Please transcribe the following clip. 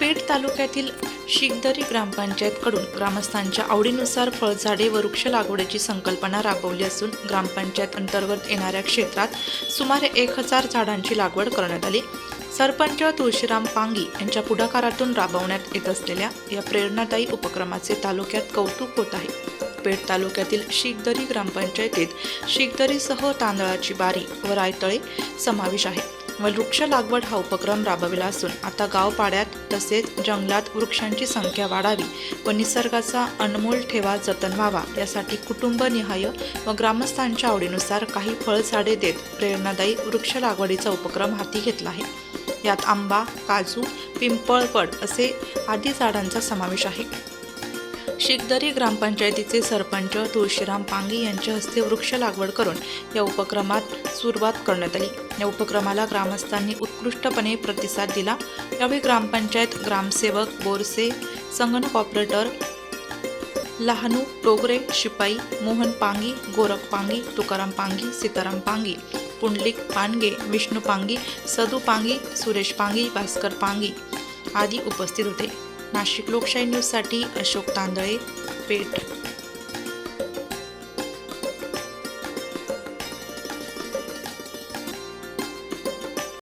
पेठ तालुक्यातील शिगदरी ग्रामपंचायतकडून ग्रामस्थांच्या आवडीनुसार फळझाडे व वृक्ष लागवडीची संकल्पना राबवली असून ग्रामपंचायत अंतर्गत येणाऱ्या क्षेत्रात सुमारे 1000 झाडांची लागवड करण्यात आली। सरपंच तुळशीराम पांगी यांच्या पुढाकारातून राबवण्यात येत असलेल्या या प्रेरणादायी उपक्रमाचे तालुक्यात कौतुक होत आहे। पेठ तालुक्यातील शिगदरी ग्रामपंचायतीत शिगदरीसह तांदळाची बारी व रायतळे समावेश आहे व वृक्ष लागवड हा उपक्रम राबविला असून आता गावपाड्यात तसेच जंगलात वृक्षांची संख्या वाढावी व निसर्गाचा अनमोल ठेवा जतन व्हावा यासाठी कुटुंबनिहाय व ग्रामस्थांच्या आवडीनुसार काही फळझाडे देत प्रेरणादायी वृक्ष लागवडीचा उपक्रम हाती घेतला आहे। यात आंबा, काजू, पिंपळपड असे आदी झाडांचा समावेश आहे। शिगदरी ग्रामपंचायतीचे सरपंच तुळशीराम पांगी यांच्या हस्ते वृक्ष लागवड करून या उपक्रमात सुरुवात करण्यात आली। या उपक्रमाला ग्रामस्थांनी उत्कृष्टपणे प्रतिसाद दिला। यावेळी ग्रामपंचायत ग्रामसेवक बोरसे, संगणक ऑपरेटर लहानू टोगरे, शिपाई मोहन पांगी, गोरख पांगी, तुकाराम पांगी, सीताराम पांगी, पुंडलिक पांगे, विष्णू पांगी, सदू पांगी, सुरेश पांगी, भास्कर पांगी आदी उपस्थित होते। नाशिक लोकशाही न्यूजसाठी अशोक तांदळे, पेठ।